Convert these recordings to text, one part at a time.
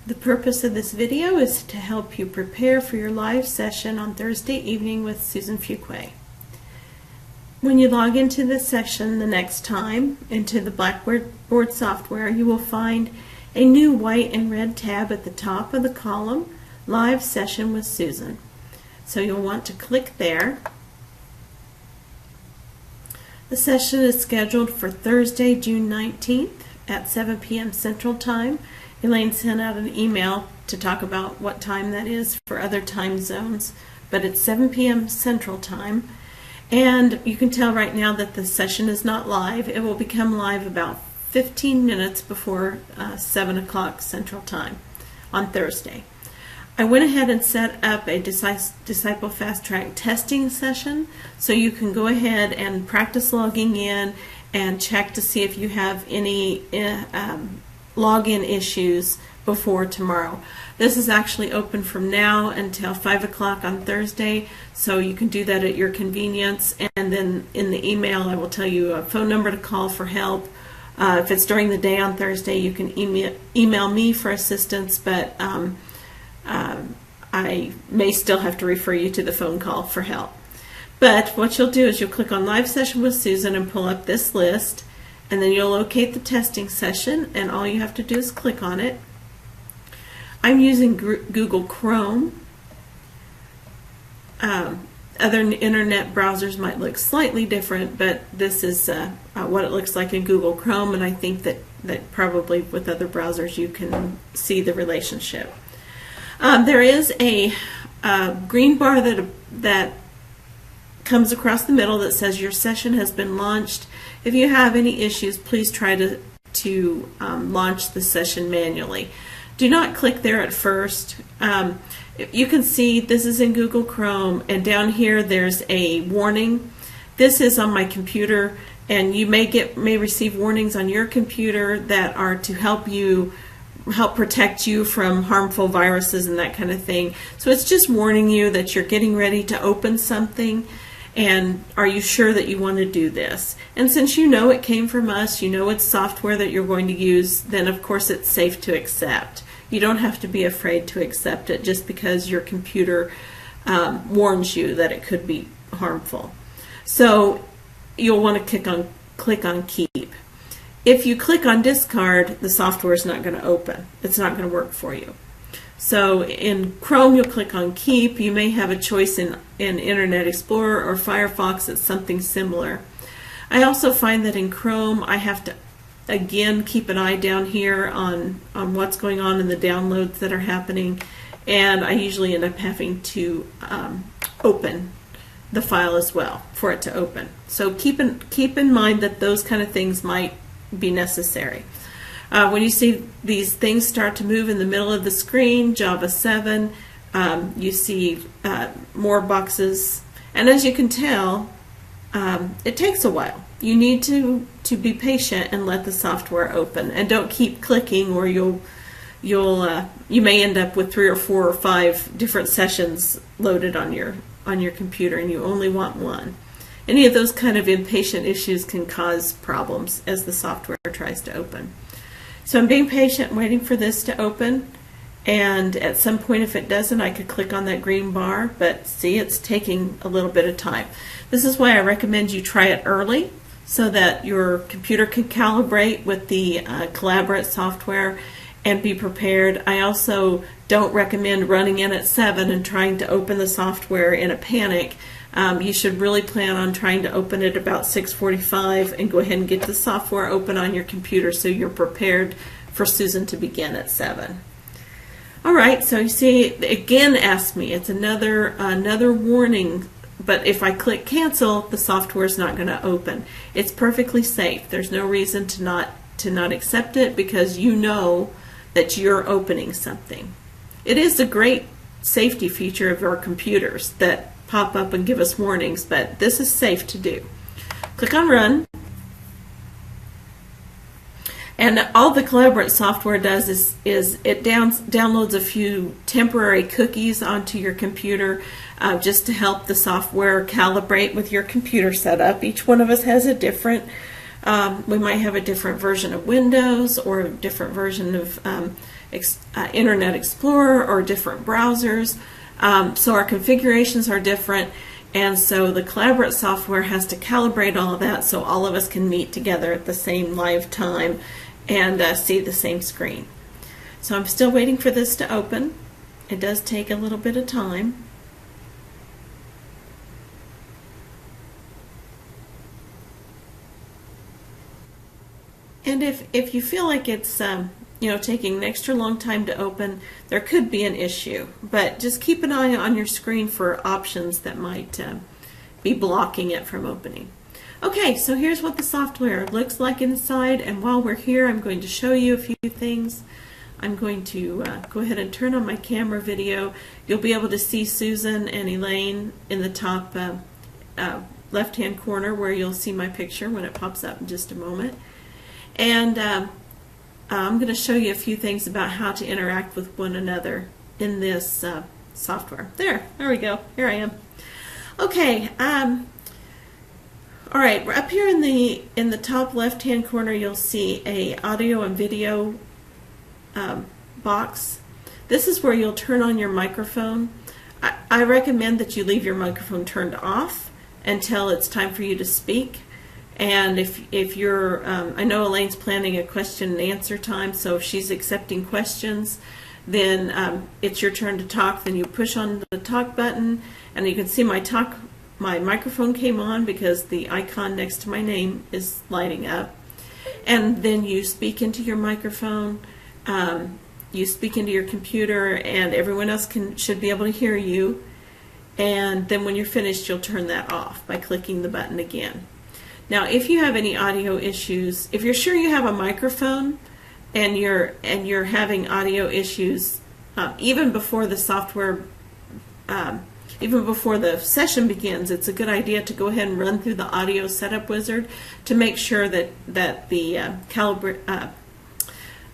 The purpose of this video is to help you prepare for your live session on Thursday evening with Susan Fuqua. When you log into this session the next time into the Blackboard software, you will find a new white and red tab at the top of the column, Live Session with Susan. So you'll want to click there. The session is scheduled for Thursday, June 19th at 7 p.m. Central Time. Elaine sent out an email to talk about what time that is for other time zones, but it's 7 p.m. Central Time. And you can tell right now that the session is not live. It will become live about 15 minutes before 7 o'clock Central Time on Thursday. I went ahead and set up a Disciple Fast Track testing session so you can go ahead and practice logging in and check to see if you have any login issues before tomorrow. This is actually open from now until 5 o'clock on Thursday, so you can do that at your convenience. And then in the email I will tell you a phone number to call for help. If it's during the day on Thursday, you can email me for assistance, but I may still have to refer you to the phone call for help. But what you'll do is you'll click on Live Session with Susan and pull up this list, and then you'll locate the testing session, and all you have to do is click on it. I'm using Google Chrome. Other internet browsers might look slightly different, but this is what it looks like in Google Chrome, and I think that probably with other browsers you can see the relationship. There is a green bar that comes across the middle that says your session has been launched. If you have any issues, please try to launch the session manually. Do not click there at first. You can see this is in Google Chrome, and down here there's a warning. This is on my computer, and you may receive warnings on your computer that are to help protect you from harmful viruses and that kind of thing. So it's just warning you that you're getting ready to open something, and are you sure that you want to do this? And since you know it came from us, you know it's software that you're going to use, then of course it's safe to accept. You don't have to be afraid to accept it just because your computer warns you that it could be harmful. So you'll want to click on Keep. If you click on Discard, the software is not going to open. It's not going to work for you. So in Chrome, you'll click on Keep. You may have a choice in Internet Explorer or Firefox that's something similar. I also find that in Chrome, I have to again keep an eye down here on what's going on in the downloads that are happening, and I usually end up having to open the file as well for it to open. So keep in mind that those kind of things might be necessary. When you see these things start to move in the middle of the screen, Java 7, you see more boxes, and as you can tell, it takes a while. You need to be patient and let the software open, and don't keep clicking, or you may end up with 3 or 4 or 5 different sessions loaded on your computer, and you only want one. Any of those kind of impatient issues can cause problems as the software tries to open. So I'm being patient, waiting for this to open, and at some point, if it doesn't, I could click on that green bar, but see, it's taking a little bit of time. This is why I recommend you try it early so that your computer can calibrate with the Collaborate software and be prepared. I also don't recommend running in at 7 and trying to open the software in a panic. You should really plan on trying to open it about 6:45 and go ahead and get the software open on your computer so you're prepared for Susan to begin at 7. All right, so you see, it again asks me, it's another warning, but if I click cancel, the software is not going to open. It's perfectly safe. There's no reason to not accept it because you know that you're opening something. It is a great safety feature of our computers that pop up and give us warnings, but this is safe to do. Click on Run. And all the Collaborate software does is it downloads a few temporary cookies onto your computer just to help the software calibrate with your computer setup. Each one of us has a different, we might have a different version of Windows or a different version of Internet Explorer or different browsers. So our configurations are different, and so the Collaborate software has to calibrate all of that so all of us can meet together at the same live time and see the same screen. So I'm still waiting for this to open. It does take a little bit of time. And if you feel like it's taking an extra long time to open, there could be an issue. But just keep an eye on your screen for options that might be blocking it from opening. Okay, so here's what the software looks like inside, and while we're here I'm going to show you a few things. I'm going to go ahead and turn on my camera video. You'll be able to see Susan and Elaine in the top left-hand corner where you'll see my picture when it pops up in just a moment. And I'm going to show you a few things about how to interact with one another in this software. There we go. Here I am. Okay. All right. Up here in the top left-hand corner, you'll see a audio and video box. This is where you'll turn on your microphone. I recommend that you leave your microphone turned off until it's time for you to speak. And if you're, I know Elaine's planning a question and answer time, so if she's accepting questions, then it's your turn to talk. Then you push on the talk button, and you can see my microphone came on because the icon next to my name is lighting up. And then you speak into your microphone, you speak into your computer, and everyone else should be able to hear you. And then when you're finished, you'll turn that off by clicking the button again. Now, if you have any audio issues, if you're sure you have a microphone and you're having audio issues, even before the software, even before the session begins, it's a good idea to go ahead and run through the audio setup wizard to make sure that the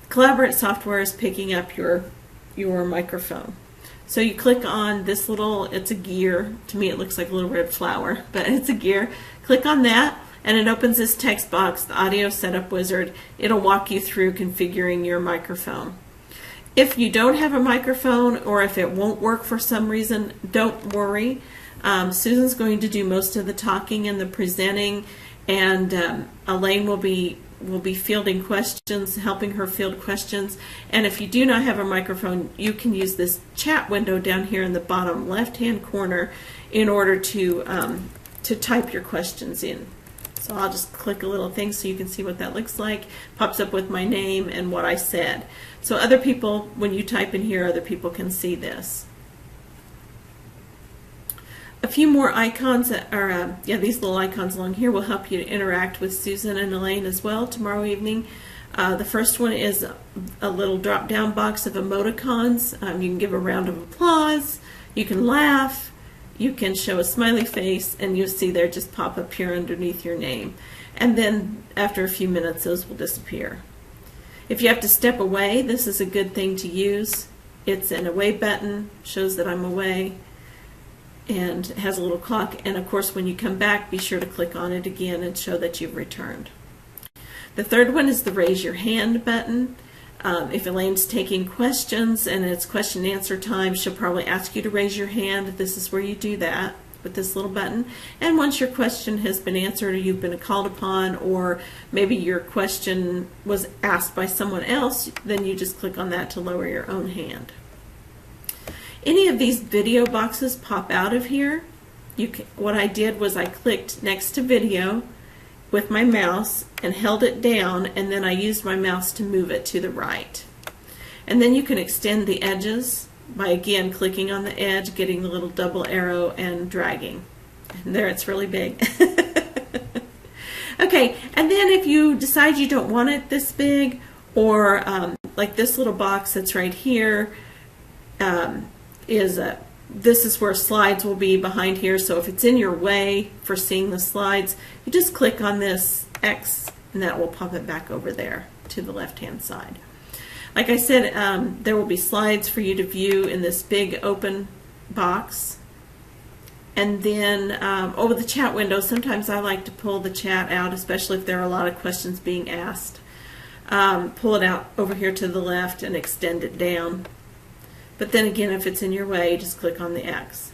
Collaborate software is picking up your microphone. So you click on this little, it's a gear. To me, it looks like a little red flower, but it's a gear. Click on that, and it opens this text box, the Audio Setup Wizard. It'll walk you through configuring your microphone. If you don't have a microphone, or if it won't work for some reason, don't worry. Susan's going to do most of the talking and the presenting, and Elaine will be fielding questions, helping her field questions. And if you do not have a microphone, you can use this chat window down here in the bottom left-hand corner in order to type your questions in. So I'll just click a little thing so you can see what that looks like. Pops up with my name and what I said. So other people, when you type in here, other people can see this. A few more icons that are, these little icons along here will help you to interact with Susan and Elaine as well tomorrow evening. The first one is a little drop-down box of emoticons. You can give a round of applause, you can laugh, you can show a smiley face, and you'll see there just pop up here underneath your name. And then after a few minutes, those will disappear. If you have to step away, this is a good thing to use. It's an away button, shows that I'm away, and it has a little clock. And of course, when you come back, be sure to click on it again and show that you've returned. The third one is the raise your hand button. If Elaine's taking questions and it's question and answer time, she'll probably ask you to raise your hand. This is where you do that with this little button. And once your question has been answered, or you've been called upon, or maybe your question was asked by someone else, then you just click on that to lower your own hand. Any of these video boxes pop out of here. What I did was I clicked next to video with my mouse and held it down, and then I used my mouse to move it to the right. And then you can extend the edges by again clicking on the edge, getting the little double arrow, and dragging. And there, it's really big. Okay, and then if you decide you don't want it this big, or like this little box that's right here, this is where slides will be behind here. So if it's in your way for seeing the slides, you just click on this X, and that will pop it back over there to the left-hand side. Like I said, there will be slides for you to view in this big open box. And then over the chat window, sometimes I like to pull the chat out, especially if there are a lot of questions being asked. pull it out over here to the left and extend it down. But then again, if it's in your way, just click on the X.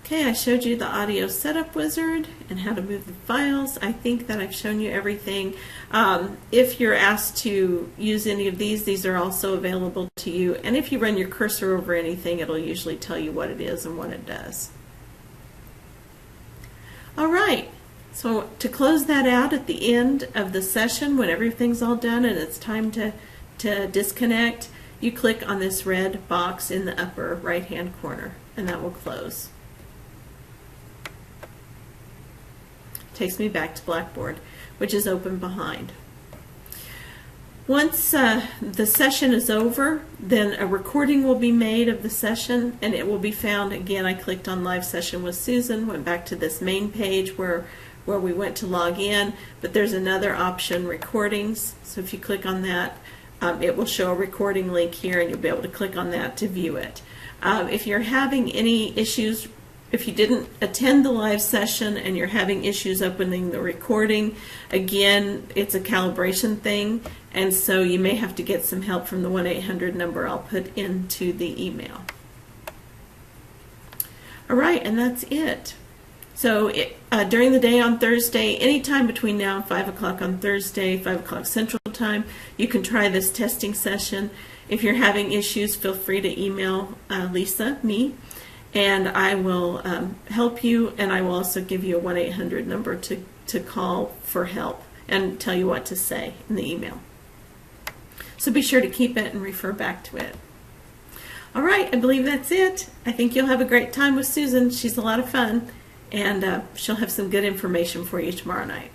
Okay, I showed you the audio setup wizard and how to move the files. I think that I've shown you everything. If you're asked to use any of these are also available to you. And if you run your cursor over anything, it'll usually tell you what it is and what it does. All right, so to close that out at the end of the session, when everything's all done and it's time to disconnect, you click on this red box in the upper right-hand corner, and that will close. Takes me back to Blackboard, which is open behind. Once the session is over, then a recording will be made of the session, and it will be found. Again, I clicked on Live Session with Susan, went back to this main page where we went to log in, but there's another option, Recordings. So if you click on that, it will show a recording link here, and you'll be able to click on that to view it. If you're having any issues, if you didn't attend the live session and you're having issues opening the recording, again, it's a calibration thing, and so you may have to get some help from the 1-800 number I'll put into the email. All right, and that's it. So during the day on Thursday, anytime between now and 5 o'clock on Thursday, 5 o'clock Central Time, you can try this testing session. If you're having issues, feel free to email Lisa, me, and I will help you, and I will also give you a 1-800 number to call for help and tell you what to say in the email. So be sure to keep it and refer back to it. All right, I believe that's it. I think you'll have a great time with Susan. She's a lot of fun, and she'll have some good information for you tomorrow night.